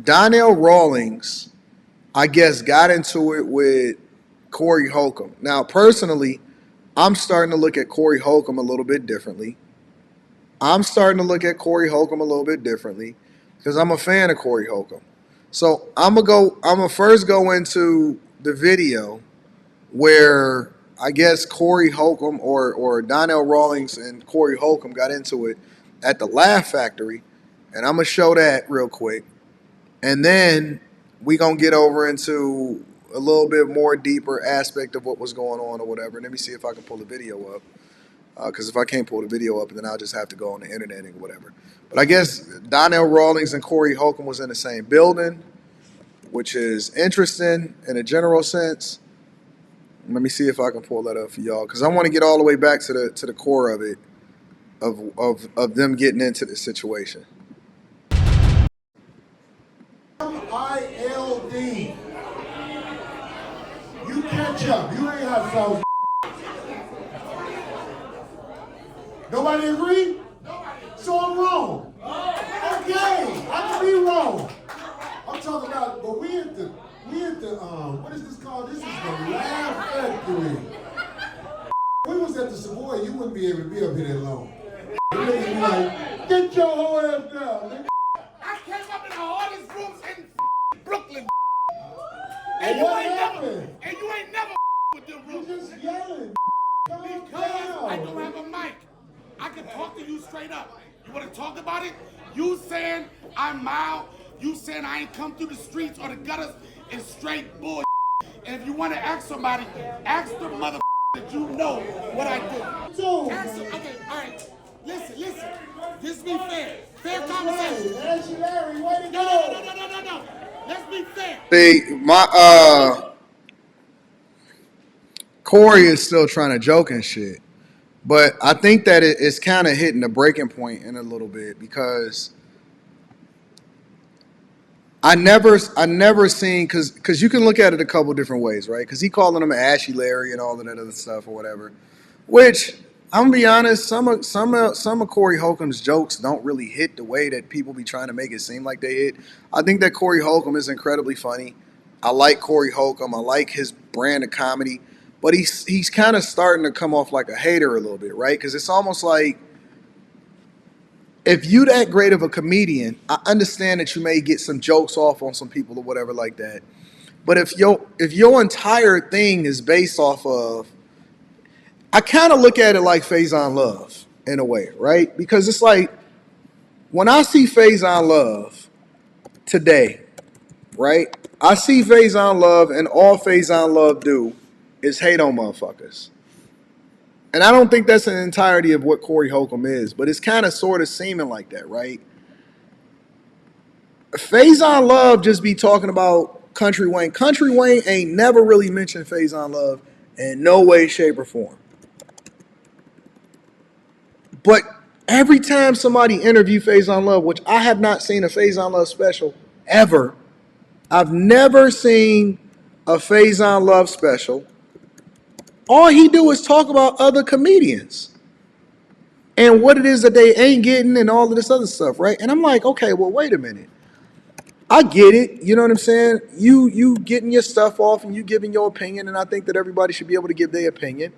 Donnell Rawlings, I guess, got into it with Corey Holcomb. Now, personally, I'm starting to look at Corey Holcomb a little bit differently. Because I'm a fan of Corey Holcomb. So I'm gonna first go into the video where I guess Corey Holcomb or Donnell Rawlings and Corey Holcomb got into it at the Laugh Factory, and I'm gonna show that real quick, and then we gonna get over into a little bit more deeper aspect of what was going on or whatever. And let me see if I can pull the video up, because if I can't pull the video up, then I'll just have to go on the internet and whatever. But I guess Donnell Rawlings and Corey Holcomb was in the same building, which is interesting in a general sense. Let me see if I can pull that up for y'all, because I want to get all the way back to the core of it, of them getting into this situation. ILD. You catch up. You ain't have sauce. Nobody agree? So I'm wrong. Okay, I can be wrong. I'm talking about, but we at the what is this called? This is the Laugh Factory. We was at the Savoy, you wouldn't be able to be up here that long. You would be like, get your whole ass down, nigga. I came up in the hardest rooms in Brooklyn. And you what ain't happened? never with them rooms. You just yelling. Because I don't have a mic. I can talk to you straight up. You want to talk about it? You saying I'm mild. You saying I ain't come through the streets or the gutters is straight bull. And if you want to ask somebody, ask the mother that you know what I do. Okay, all right. Listen. This be fair. Fair conversation. Larry, way to go. No. Let's be fair. See, Corey is still trying to joke and shit. But I think that it's kind of hitting the breaking point in a little bit, because I never seen, because you can look at it a couple different ways, right? Because he calling him Ashy Larry and all of that other stuff or whatever, which I'm gonna be honest, some of Corey Holcomb's jokes don't really hit the way that people be trying to make it seem like they hit. I think that Corey Holcomb is incredibly funny. I like Corey Holcomb. I like his brand of comedy. But he's kind of starting to come off like a hater a little bit, right? Because it's almost like, if you that great of a comedian, I understand that you may get some jokes off on some people or whatever like that. But if your entire thing is based off of, I kind of look at it like Faizon Love in a way, right? Because it's like, when I see Faizon Love today, right? I see Faizon Love, and all Faizon Love do is hate on motherfuckers. And I don't think that's an entirety of what Corey Holcomb is, but it's kind of sort of seeming like that, right? Faizon Love just be talking about Country Wayne. Country Wayne ain't never really mentioned Faizon Love in no way, shape, or form. But every time somebody interview Faizon Love, which I have not seen a Faizon Love special ever, I've never seen a Faizon Love special. All he do is talk about other comedians and what it is that they ain't getting and all of this other stuff, right? And I'm like, okay, well, wait a minute. I get it. You know what I'm saying? You getting your stuff off and you giving your opinion, and I think that everybody should be able to give their opinion.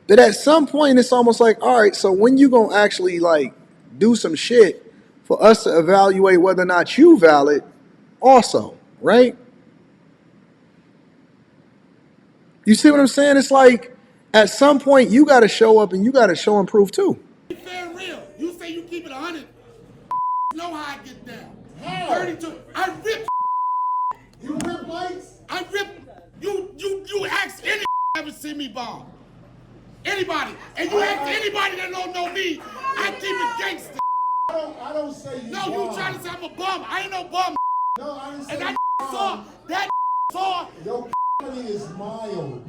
But at some point, it's almost like, all right, so when you gonna actually like do some shit for us to evaluate whether or not you valid also, right? You see what I'm saying? It's like, at some point, you got to show up and you got to show and prove too. Fair and real. You say you keep it 100. Know how I get down. How? 32. I rip. You rip lights? I rip. You ask any ever see me bomb. Anybody. And you ask anybody that don't know me, I keep it gangster. I don't say you. No, bomb. you trying to say I'm a bum. I ain't no bum. No, I didn't say And you saw. Your comedy is mild.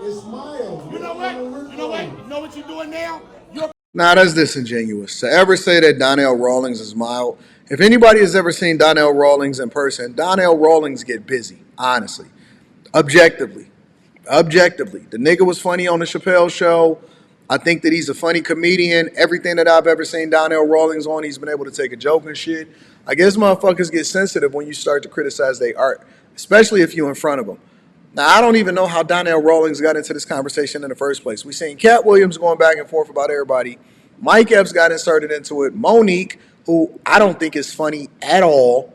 It's mild. You know what? You know what you're doing now? Nah, that's disingenuous. To ever say that Donnell Rawlings is mild. If anybody has ever seen Donnell Rawlings in person, Donnell Rawlings get busy, honestly. Objectively. The nigga was funny on the Chappelle show. I think that he's a funny comedian. Everything that I've ever seen Donnell Rawlings on, he's been able to take a joke and shit. I guess motherfuckers get sensitive when you start to criticize their art, especially if you're in front of them. Now, I don't even know how Donnell Rawlings got into this conversation in the first place. We seen Cat Williams going back and forth about everybody. Mike Epps got inserted into it. Monique, who I don't think is funny at all.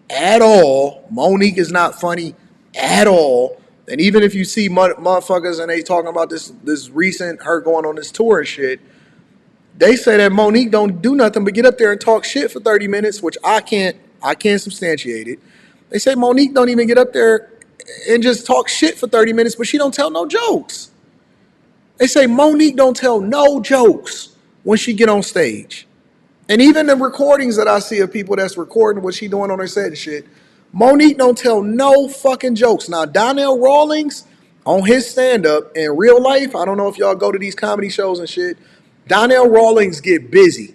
At all. Monique is not funny at all. And even if you see motherfuckers and they talking about this recent her going on this tour and shit, they say that Monique don't do nothing but get up there and talk shit for 30 minutes, which I can't substantiate it. They say Monique don't even get up there and just talk shit for 30 minutes, but she don't tell no jokes. They say Monique don't tell no jokes when she get on stage. And even the recordings that I see of people that's recording what she doing on her set and shit, Monique don't tell no fucking jokes. Now, Donnell Rawlings, on his stand-up in real life, I don't know if y'all go to these comedy shows and shit, Donnell Rawlings get busy.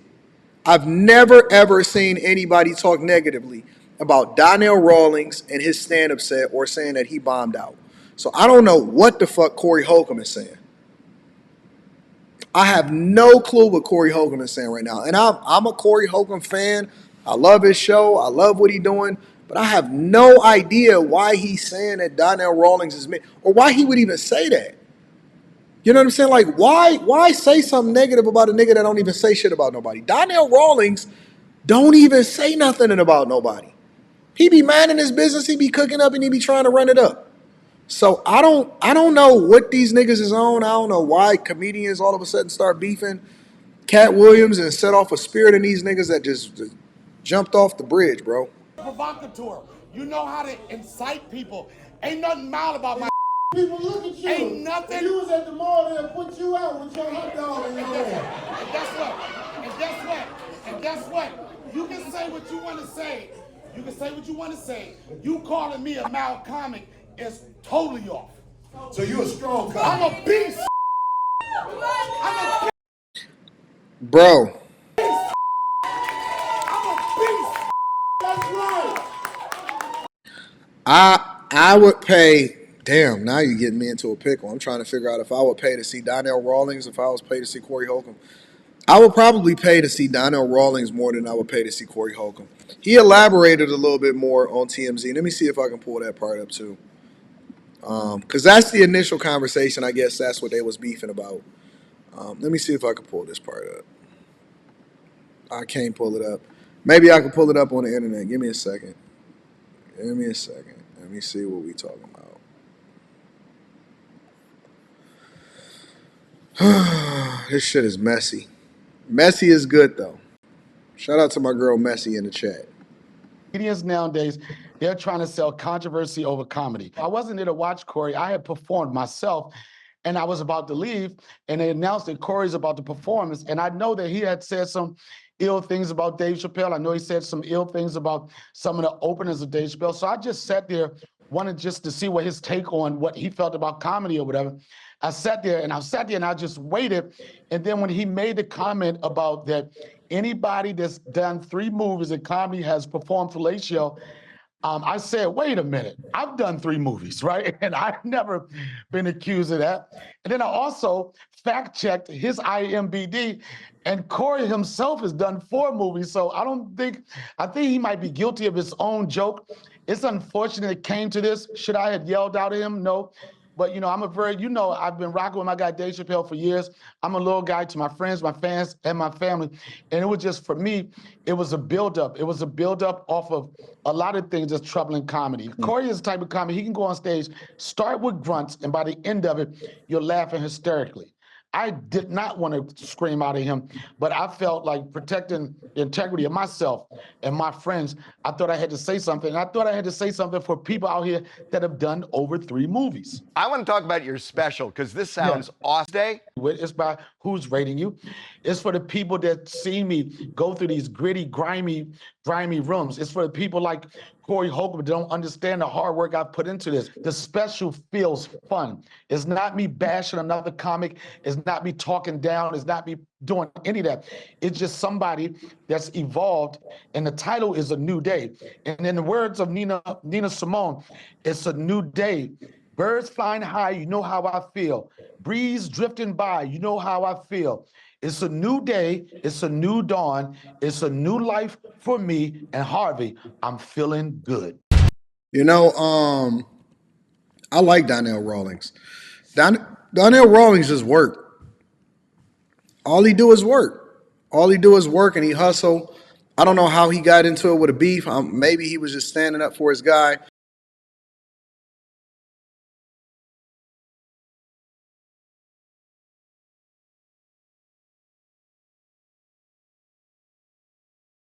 I've never, ever seen anybody talk negatively about Donnell Rawlings and his stand-up set or saying that he bombed out. So I don't know what the fuck Corey Holcomb is saying. I have no clue what Corey Holcomb is saying right now. And I'm a Corey Holcomb fan. I love his show. I love what he's doing. But I have no idea why he's saying that Donnell Rawlings is me, or why he would even say that. You know what I'm saying? Like, why say something negative about a nigga that don't even say shit about nobody? Donnell Rawlings don't even say nothing about nobody. He be minding his business, he be cooking up, and he be trying to run it up. So I don't know what these niggas is on. I don't know why comedians all of a sudden start beefing Cat Williams and set off a spirit in these niggas that just jumped off the bridge, bro. Provocateur. You know how to incite people. Ain't nothing mild about my. People look at you. Ain't nothing. You was at the mall there and put you out with your hot dog in your hand. And guess what? And guess what? And guess what? You can say what you want to say. You can say what you want to say. You calling me a mild comic is totally off. So you a strong comic. I'm a beast. I'm a beast. Bro. I'm a beast. That's right. I would pay. Damn, now you're getting me into a pickle. I'm trying to figure out if I would pay to see Donnell Rawlings, if I was paid to see Corey Holcomb. I would probably pay to see Donnell Rawlings more than I would pay to see Corey Holcomb. He elaborated a little bit more on TMZ. Let me see if I can pull that part up too. Because that's the initial conversation. I guess that's what they was beefing about. Let me see if I can pull this part up. I can't pull it up. Maybe I can pull it up on the internet. Give me a second. Give me a second. Let me see what we talking about. This shit is messy. Messy is good though. Shout out to my girl Messy in the chat. Comedians nowadays, they're trying to sell controversy over comedy. I wasn't there to watch Corey. I had performed myself, and I was about to leave, and they announced that Corey's about to perform. And I know that he had said some ill things about Dave Chappelle. I know he said some ill things about some of the openers of Dave Chappelle. So I just sat there, wanted just to see what his take on what he felt about comedy or whatever. I sat there and I just waited. And then when he made the comment about that anybody that's done 3 movies in comedy has performed fellatio, I said, wait a minute, I've done 3 movies, right? And I've never been accused of that. And then I also fact-checked his IMDb, and Corey himself has done 4 movies. So I think he might be guilty of his own joke. It's unfortunate it came to this. Should I have yelled out at him? No. But, I've been rocking with my guy Dave Chappelle for years. I'm a little guy to my friends, my fans, and my family. And it was just, for me, it was a buildup. It was a buildup off of a lot of things that's troubling comedy. Corey is the type of comedy, he can go on stage, start with grunts, and by the end of it, you're laughing hysterically. I did not want to scream out at him, but I felt like protecting the integrity of myself and my friends, I thought I had to say something. I thought I had to say something for people out here that have done over 3 movies. I want to talk about your special, because this sounds awesome. It's by who's rating you. It's for the people that see me go through these gritty, grimy rooms. It's for the people like Corey Holcomb that don't understand the hard work I've put into this. The special feels fun. It's not me bashing another comic. It's not me talking down. It's not me doing any of that. It's just somebody that's evolved, and the title is A New Day. And in the words of Nina Simone, it's a new day. Birds flying high, you know how I feel. Breeze drifting by, you know how I feel. It's a new day. It's a new dawn. It's a new life for me. And Harvey, I'm feeling good. You know, I like Donnell Rawlings. Donnell Rawlings just work. All he do is work. All he do is work, and he hustle. I don't know how he got into it with a beef. Maybe he was just standing up for his guy.